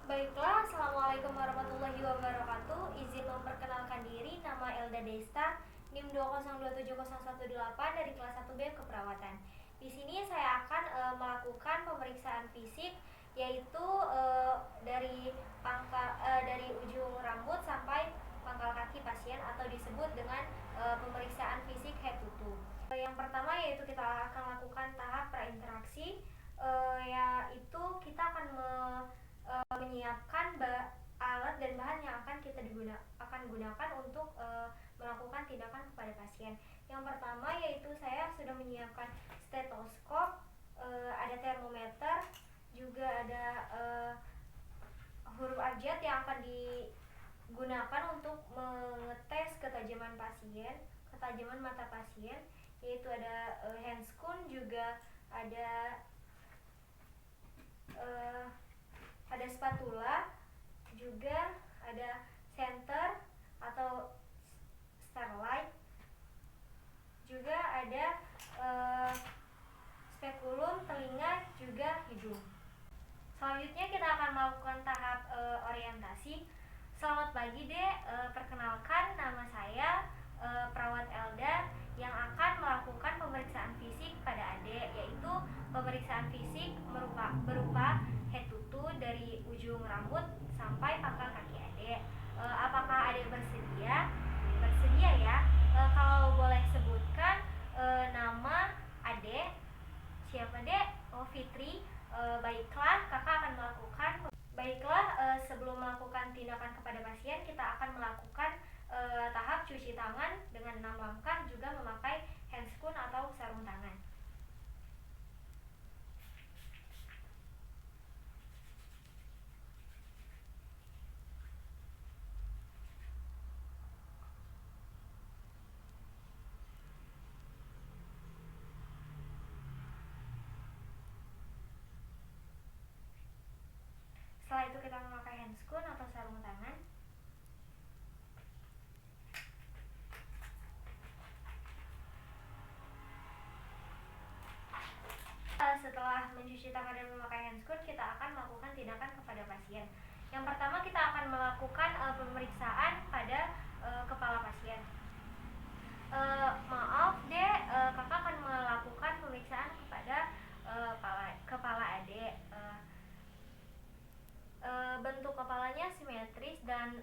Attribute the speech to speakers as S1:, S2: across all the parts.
S1: Baiklah, Assalamualaikum warahmatullahi wabarakatuh. Izin memperkenalkan diri, nama Elda Desta, NIM 2027018 dari kelas 1B Keperawatan. Di sini saya akan melakukan pemeriksaan fisik, yaitu dari ujung rambut sampai pangkal kaki pasien, atau disebut dengan pemeriksaan fisik head to toe. Yang pertama yaitu kita akan lakukan tahap prainteraksi, yaitu kita akan menyiapkan alat dan bahan yang akan gunakan untuk melakukan tindakan kepada pasien. Yang pertama yaitu saya sudah menyiapkan stetoskop, ada termometer, juga ada huruf abjad yang akan digunakan untuk mengetes ketajaman mata pasien, yaitu ada handscoon, juga ada spatula, juga ada center atau starlight, juga ada spekulum telinga, juga hidung. Selanjutnya kita akan melakukan tahap orientasi. Selamat pagi Dek, perkenalkan nama saya Perawat Elda yang akan melakukan pemeriksaan fisik pada Adek, yaitu pemeriksaan fisik berupa head to toe dari ujung rambut sampai pangkal kaki Adek. Apakah Adek bersedia? Bersedia ya. Kalau boleh sebutkan nama Adek. Siapa Dek? Oh, Fitri. Baiklah, kakak akan melakukan. Baiklah, sebelum melakukan tindakan kepada pasien, kita akan melakukan tahap cuci tangan dengan 6 langkah, juga memakai handscoon atau sarung tangan. Setelah itu kita memakai handscoon atau sarung tangan. Setelah mencuci tangan dan memakai handscoon, kita akan melakukan tindakan kepada pasien. Yang pertama kita akan melakukan pemeriksaan pada kepala pasien. Maaf Dek, kakak akan melakukan pemeriksaan kepada kepala Adek. Bentuk kepalanya simetris dan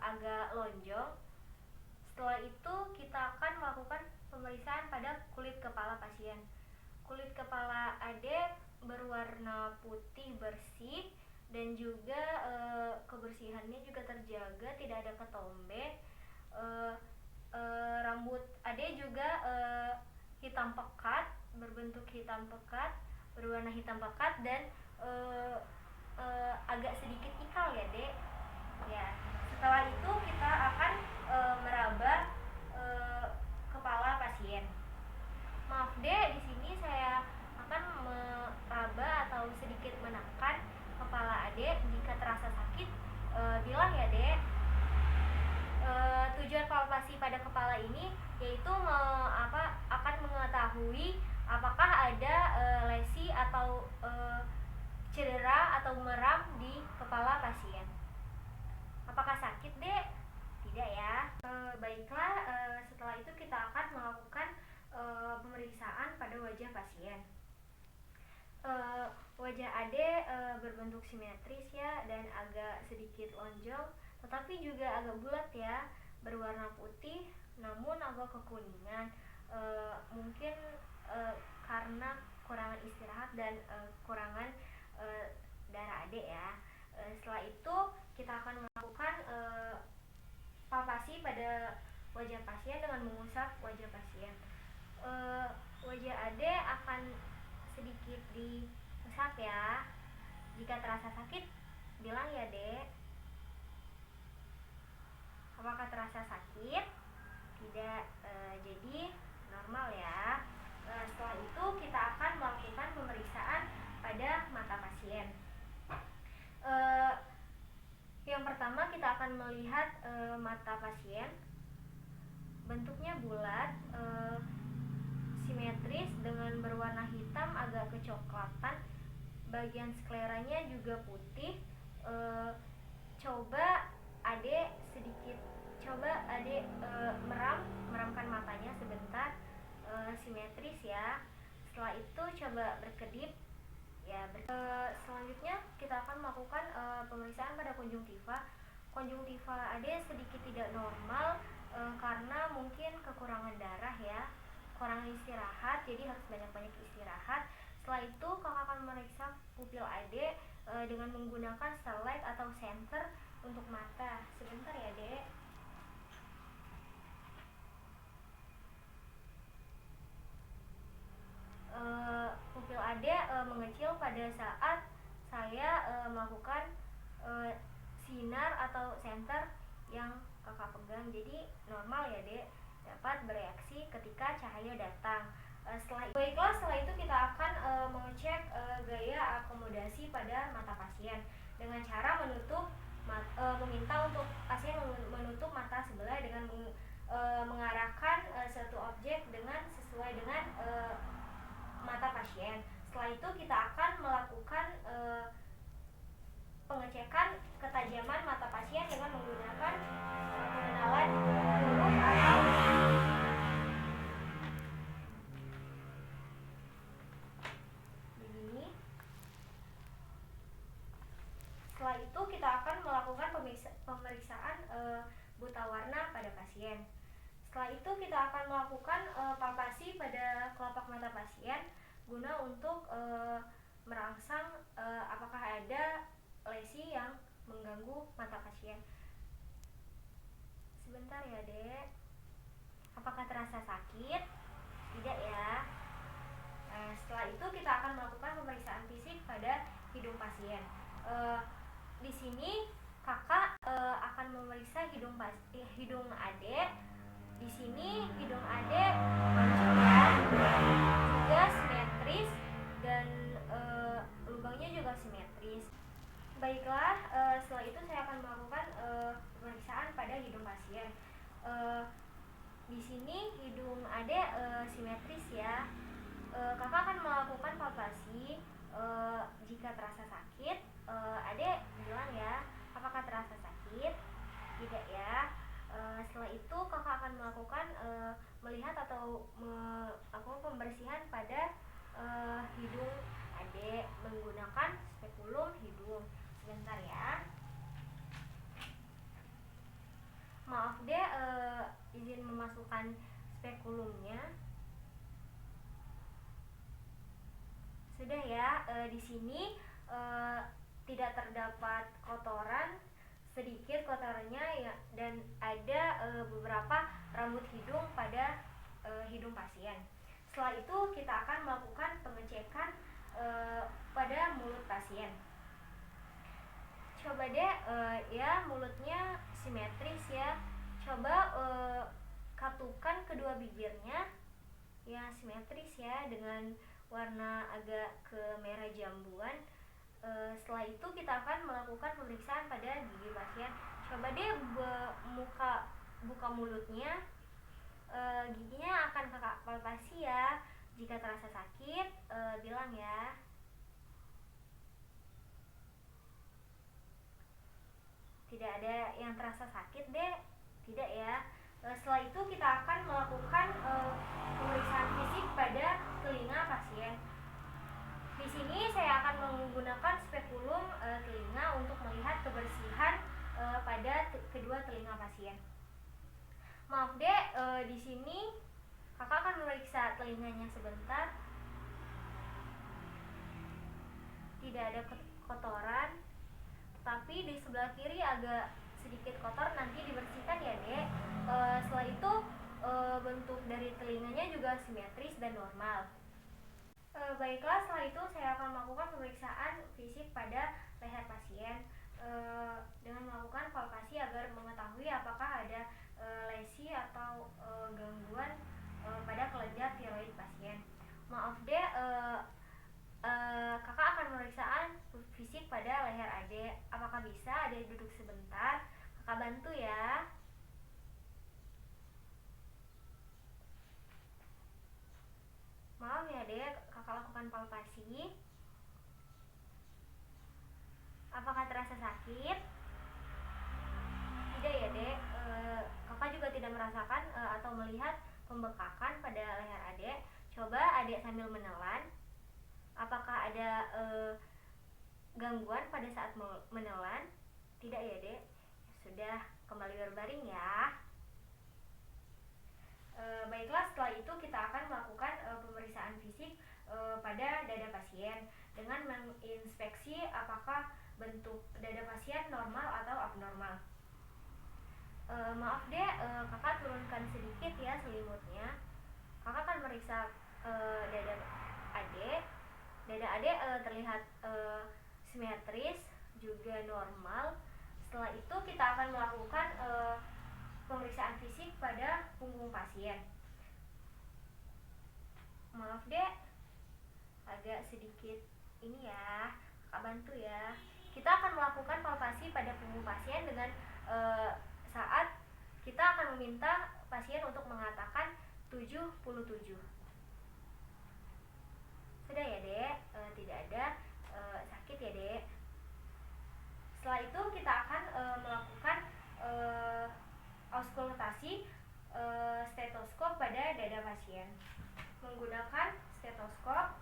S1: agak lonjong. Setelah itu kita akan melakukan pemeriksaan pada kulit kepala pasien. Kulit kepala Adek berwarna putih bersih, dan juga kebersihannya juga terjaga, tidak ada ketombe. Rambut Adek juga hitam pekat, berbentuk hitam pekat, berwarna hitam pekat, dan agak sedikit ikal ya Dek. Ya. Setelah itu kita akan meraba kepala pasien. Maaf Dek, di sini saya akan meraba atau sedikit menekan kepala Adek. Jika terasa sakit, bilang ya Dek. Tujuan palpasi pada kepala ini yaitu akan mengetahui apakah ada lesi atau cedera atau meram di kepala pasien. Apakah sakit Dek? Tidak ya. Baiklah, setelah itu kita akan melakukan pemeriksaan pada wajah pasien. Wajah Ade berbentuk simetris ya, dan agak sedikit lonjong, tetapi juga agak bulat ya, berwarna putih namun agak kekuningan. Mungkin karena kurangan istirahat dan kurangan darah Ade ya. Setelah itu kita akan melakukan palpasi pada wajah pasien dengan mengusap wajah pasien. Wajah Ade akan sedikit diusap ya. Jika terasa sakit, bilang ya Dek. Apakah terasa sakit? Tidak, jadi normal ya. Setelah itu kita akan melakukan pemeriksaan pada mata pasien. Yang pertama kita akan melihat mata pasien. Bentuknya bulat, simetris dengan berwarna hitam agak kecoklatan. Bagian skleranya juga putih, pemeriksaan pada konjungtiva. Konjungtiva adek sedikit tidak normal karena mungkin kekurangan darah ya, kurang istirahat, jadi harus banyak-banyak istirahat. Setelah itu kakak akan memeriksa pupil adek dengan menggunakan slide atau senter untuk mata. Sebentar ya dek. Pupil adek mengecil pada saat saya melakukan sinar atau senter yang kakak pegang, jadi normal ya dek, dapat bereaksi ketika cahaya datang. Setelah itu kita akan mengecek gaya akomodasi pada mata pasien dengan cara meminta untuk pasien menutup mata sebelah dengan mengarahkan satu objek sesuai dengan mata pasien. Setelah itu kita akan melakukan pengecekan ketajaman mata pasien dengan menggunakan pengenalan huruf atau begini. Setelah itu kita akan melakukan pemeriksaan buta warna pada pasien. Setelah itu kita akan melakukan palpasi pada kelopak mata pasien guna untuk merangsang apakah ada lesi yang mengganggu mata pasien. Sebentar ya dek. Apakah terasa sakit? Tidak ya. Setelah itu kita akan melakukan pemeriksaan fisik pada hidung pasien. Di sini kakak akan memeriksa hidung adek. Di sini hidung adek mancung ya, juga simetris dan lubangnya juga simetris. Baiklah, setelah itu saya akan melakukan pemeriksaan pada hidung pasien. Di sini hidung adek simetris ya. Kakak akan melakukan palpasi. Jika terasa sakit, adek bilang ya, apakah terasa sakit? Tidak ya. Setelah itu kakak akan melakukan melihat atau pembersihan pada hidung adek menggunakan spekulum hidung. Sebentar ya. Maaf deh, izin memasukkan spekulumnya. Sudah ya. Di sini tidak terdapat kotoran, sedikit kotorannya ya, dan ada beberapa rambut hidung pada hidung pasien. Setelah itu kita akan melakukan pengecekan pada mulut pasien. Coba deh ya, mulutnya simetris ya. Coba katukan kedua bibirnya ya, simetris ya, dengan warna agak ke merah jambuan. Setelah itu kita akan melakukan pemeriksaan pada gigi pasien. Coba deh buka mulutnya. Giginya akan kakak palpasi ya. Jika terasa sakit, bilang ya. Tidak ada yang terasa sakit deh. Tidak ya. Setelah itu kita akan melakukan pemeriksaan fisik pada telinga pasien. Di sini saya akan menggunakan spekulum telinga untuk melihat kebersihan pada kedua telinga pasien. Maaf deh, di sini kakak akan memeriksa telinganya sebentar. Tidak ada kotoran, tapi di sebelah kiri agak sedikit kotor, nanti dibersihkan ya dek. Setelah itu bentuk dari telinganya juga simetris dan normal. Baiklah, setelah itu saya akan melakukan pemeriksaan fisik pada leher pasien dengan melakukan palpasi agar mengetahui apakah ada lesi atau gangguan pada kelenjar tiroid pasien. Maaf deh, kakak akan pemeriksaan fisik pada leher adek. Apakah bisa adek duduk sebentar? Kakak bantu ya. Maaf ya dek, kakak lakukan palpasi. Apakah terasa sakit? Tidak ya dek. Kakak juga tidak merasakan atau melihat pembekakan pada leher adek. Coba adek sambil menelan. Apakah ada gangguan pada saat menelan? Tidak ya dek? Sudah, kembali berbaring ya. Baiklah, setelah itu kita akan melakukan pemeriksaan fisik pada dada pasien dengan menginspeksi apakah bentuk dada pasien normal atau abnormal. Maaf dek, kakak turunkan sedikit ya selimutnya. Kakak akan meriksa dada adek. Dada adek terlihat simetris, juga normal. Setelah itu kita akan melakukan pemeriksaan fisik pada punggung pasien. Maaf dek, agak sedikit ini ya, kakak bantu ya. Kita akan melakukan palpasi pada punggung pasien dengan saat kita akan meminta pasien untuk mengatakan 77. Sudah ya dek? Tidak ada sakit ya dek? Setelah itu kita akan melakukan auskultasi stetoskop pada dada pasien. Menggunakan stetoskop,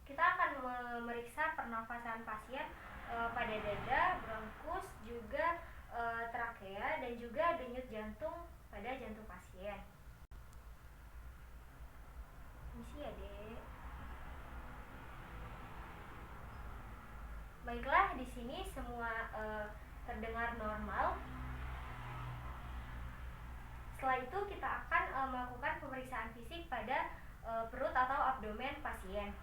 S1: kita akan memeriksa pernafasan pasien pada dada, bronkus, juga trakea, dan juga denyut jantung pada jantung pasien. Misi ya dek. Baiklah, di sini semua terdengar normal. Setelah itu kita akan melakukan pemeriksaan fisik pada perut atau abdomen pasien.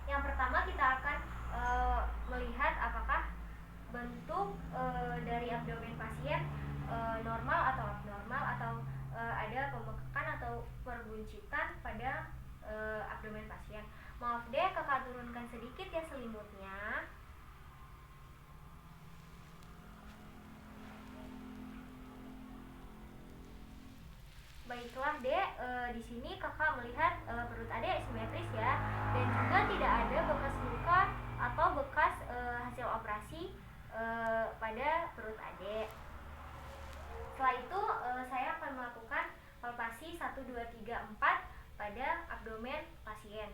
S1: Yang pertama kita akan melihat apakah bentuk dari abdomen pasien normal atau abnormal, atau ada pembengkakan atau perbuncitan pada abdomen pasien. Maaf deh, kakak turunkan sedikit ya selimutnya. Baiklah dek, di sini kakak melihat perut adek simetris ya, dan juga tidak ada bekas luka atau bekas hasil operasi pada perut adek. Setelah itu saya akan melakukan palpasi 1, 2, 3, 4 pada abdomen pasien.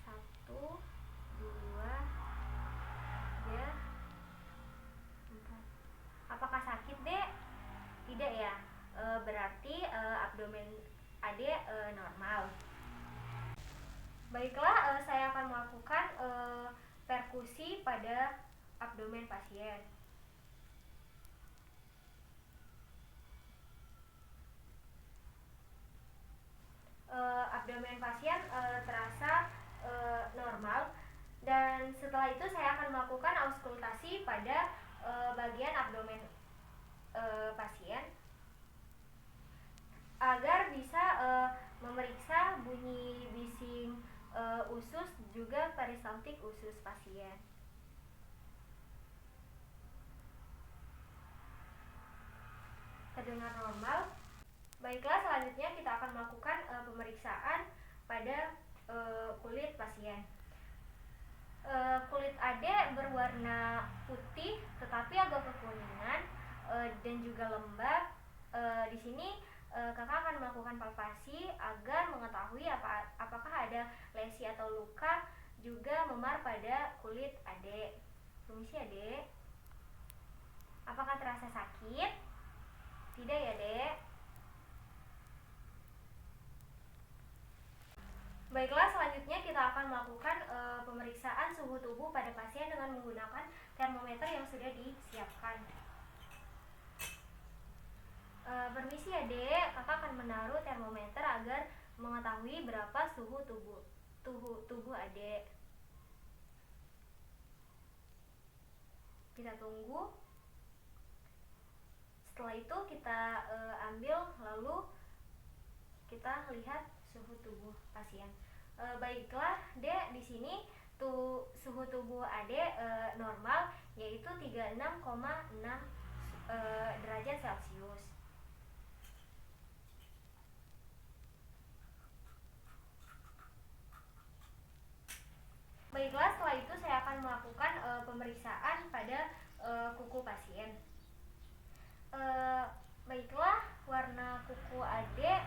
S1: 1, 2, 3, 4. Apakah sakit dek? Tidak ya? Berarti abdomen adek normal. Baiklah, saya akan melakukan perkusi pada abdomen pasien. Abdomen pasien terasa normal, dan setelah itu saya akan melakukan auskultasi pada bagian abdomen pasien agar bisa memeriksa bunyi bising usus, juga peristaltik usus pasien. Terdengar normal. Baiklah, selanjutnya kita akan melakukan pemeriksaan pada kulit pasien. Kulit adek berwarna putih tetapi agak kekuningan dan juga lembab. Di sini kakak akan melakukan palpasi agar mengetahui apakah ada lesi atau luka, juga memar pada kulit adek. Permisi adek. Apakah terasa sakit? Tidak ya dek? Baiklah, selanjutnya kita akan melakukan pemeriksaan suhu tubuh pada pasien dengan menggunakan termometer yang sudah disiapkan. Permisi ya dek, kakak akan menaruh termometer agar mengetahui berapa suhu tubuh adek. Kita tunggu. Setelah itu kita ambil, lalu kita lihat suhu tubuh pasien. Baiklah dek, di sini suhu tubuh adek normal, yaitu 36,6 derajat Celcius. Baiklah, setelah itu saya akan melakukan pemeriksaan pada kuku pasien. Baiklah. kuku adek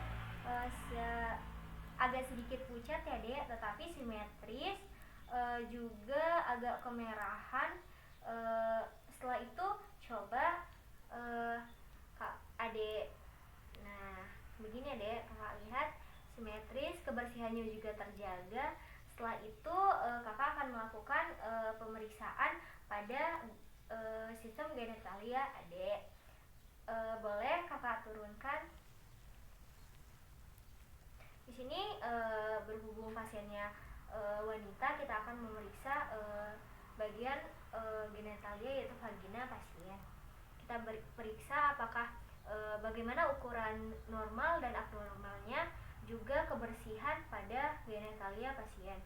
S1: agak sedikit pucat ya dek, tetapi simetris, juga agak kemerahan. Setelah itu coba kak adek, nah begini ya dek, kakak lihat simetris, kebersihannya juga terjaga. Setelah itu kakak akan melakukan pemeriksaan pada sistem genitalia adek. Boleh kakak turunkan. Di sini berhubung pasiennya wanita, kita akan memeriksa bagian genitalia yaitu vagina pasien. Kita periksa apakah bagaimana ukuran normal dan abnormalnya, juga kebersihan pada genitalia pasien.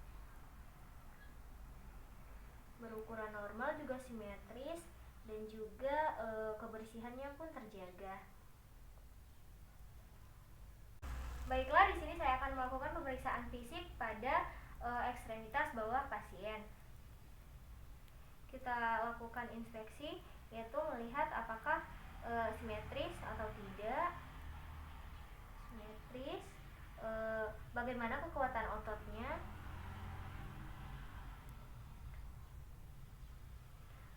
S1: Berukuran normal, juga simetris, dan juga kebersihannya pun terjaga. Baiklah, di sini saya akan melakukan pemeriksaan fisik pada ekstremitas bawah pasien. Kita lakukan inspeksi, yaitu melihat apakah simetris atau tidak. Simetris, bagaimana kekuatan ototnya.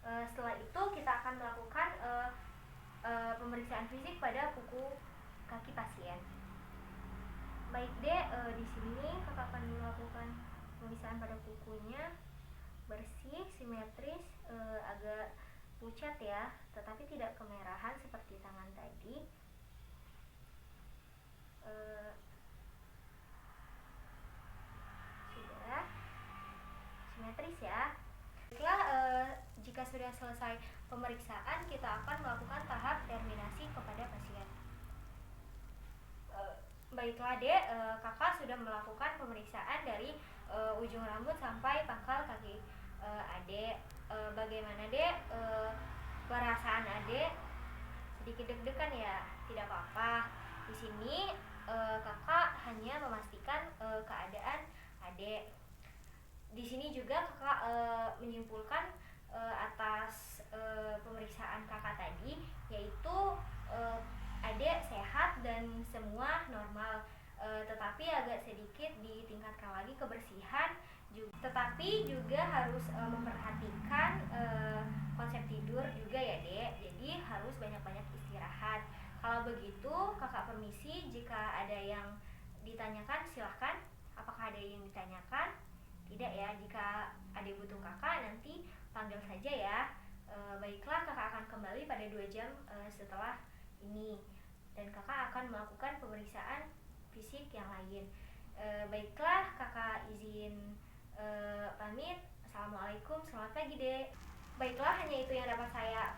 S1: Setelah itu kita akan melakukan pemeriksaan fisik pada kuku kaki pasien. Baik dek, di sini kakak akan melakukan pemeriksaan pada kukunya. Bersih, simetris, agak pucat ya, tetapi tidak kemerahan seperti tangan tadi. Sudah simetris ya. Baiklah, jika sudah selesai pemeriksaan, kita akan melakukan tahap terminasi kepada pasien. Baiklah dek, kakak sudah melakukan pemeriksaan dari ujung rambut sampai pangkal kaki adek. Bagaimana dek perasaan adek? Sedikit deg-degan ya? Tidak apa-apa. Di sini kakak hanya memastikan keadaan adek. Di sini juga kakak menyimpulkan atas pemeriksaan kakak tadi, yaitu adek sehat dan semua normal, tetapi agak sedikit ditingkatkan lagi kebersihan, tetapi juga harus memperhatikan konsep tidur juga ya dek, jadi harus banyak-banyak istirahat. Kalau begitu kakak permisi, jika ada yang ditanyakan silahkan. Apakah ada yang ditanyakan? Tidak ya, jika adek butuh kakak nanti panggil saja ya. Baiklah, kakak akan kembali pada 2 jam setelah ini, dan kakak akan melakukan pemeriksaan fisik yang lain. Baiklah, kakak izin pamit. Assalamualaikum, selamat pagi dek. Baiklah, hanya itu yang dapat saya